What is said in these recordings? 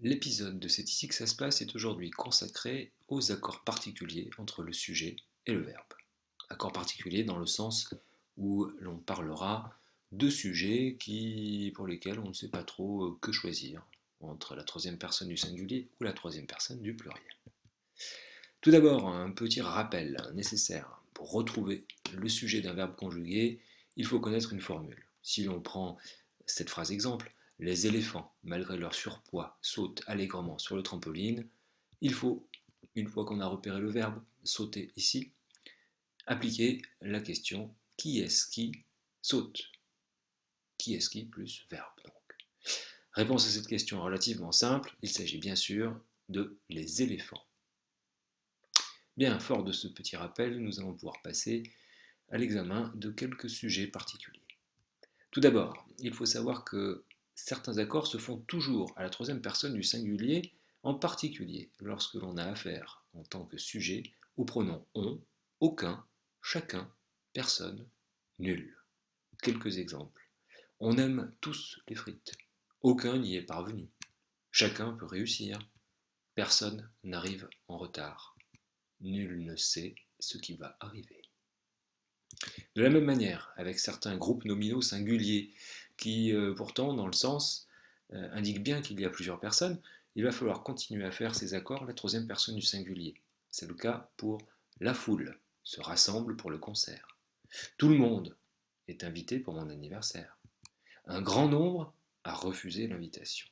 L'épisode de C'est ici que ça se passe est aujourd'hui consacré aux accords particuliers entre le sujet et le verbe. Accords particuliers dans le sens où l'on parlera de sujets pour lesquels on ne sait pas trop que choisir entre la troisième personne du singulier ou la troisième personne du pluriel. Tout d'abord, un petit rappel nécessaire. Pour retrouver le sujet d'un verbe conjugué, il faut connaître une formule. Si l'on prend cette phrase exemple, les éléphants, malgré leur surpoids, sautent allègrement sur le trampoline, il faut, une fois qu'on a repéré le verbe sauter ici, appliquer la question qui est-ce qui saute? Qui est-ce qui plus verbe donc. Réponse à cette question relativement simple, il s'agit bien sûr de les éléphants. Bien, fort de ce petit rappel, nous allons pouvoir passer à l'examen de quelques sujets particuliers. Tout d'abord, il faut savoir que certains accords se font toujours à la troisième personne du singulier, en particulier lorsque l'on a affaire, en tant que sujet, au pronom on, aucun, chacun, personne, nul. Quelques exemples. On aime tous les frites. Aucun n'y est parvenu. Chacun peut réussir. Personne n'arrive en retard. Nul ne sait ce qui va arriver. De la même manière, avec certains groupes nominaux singuliers qui, pourtant, dans le sens, indiquent bien qu'il y a plusieurs personnes, il va falloir continuer à faire ces accords la troisième personne du singulier. C'est le cas pour la foule, se rassemble pour le concert. Tout le monde est invité pour mon anniversaire. Un grand nombre a refusé l'invitation.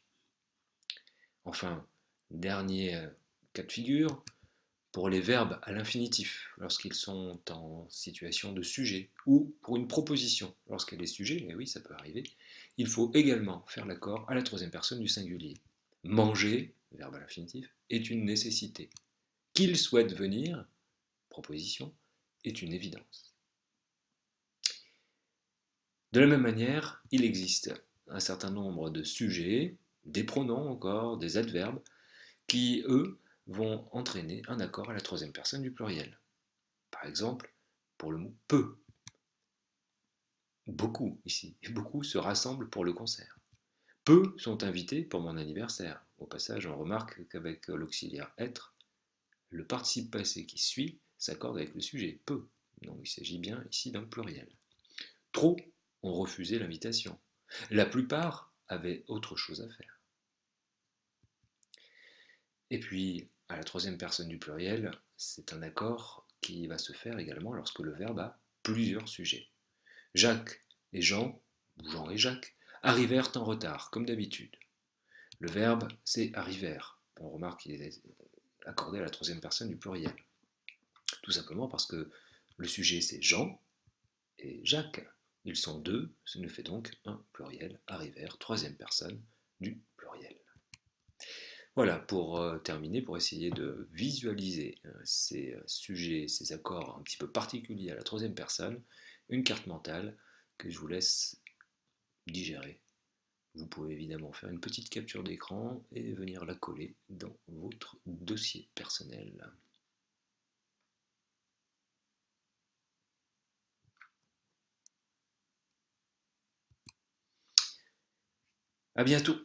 Enfin, dernier cas de figure, pour les verbes à l'infinitif, lorsqu'ils sont en situation de sujet, ou pour une proposition, lorsqu'elle est sujet, mais oui, ça peut arriver, il faut également faire l'accord à la troisième personne du singulier. Manger, verbe à l'infinitif, est une nécessité. Qu'il souhaite venir, proposition, est une évidence. De la même manière, il existe un certain nombre de sujets, des pronoms encore, des adverbes, qui, eux, vont entraîner un accord à la troisième personne du pluriel. Par exemple, pour le mot peu. Beaucoup ici, beaucoup se rassemblent pour le concert. Peu sont invités pour mon anniversaire. Au passage, on remarque qu'avec l'auxiliaire être, le participe passé qui suit s'accorde avec le sujet peu. Donc il s'agit bien ici d'un pluriel. Trop ont refusé l'invitation. La plupart avaient autre chose à faire. Et puis, à la troisième personne du pluriel, c'est un accord qui va se faire également lorsque le verbe a plusieurs sujets. Jacques et Jean, ou Jean et Jacques, arrivèrent en retard, comme d'habitude. Le verbe, c'est arrivèrent. On remarque qu'il est accordé à la troisième personne du pluriel. Tout simplement parce que le sujet, c'est Jean et Jacques. Ils sont deux, ce nous fait donc un pluriel, arrivèrent, troisième personne du pluriel. Voilà, pour terminer, pour essayer de visualiser ces sujets, ces accords un petit peu particuliers à la troisième personne, une carte mentale que je vous laisse digérer. Vous pouvez évidemment faire une petite capture d'écran et venir la coller dans votre dossier personnel. À bientôt!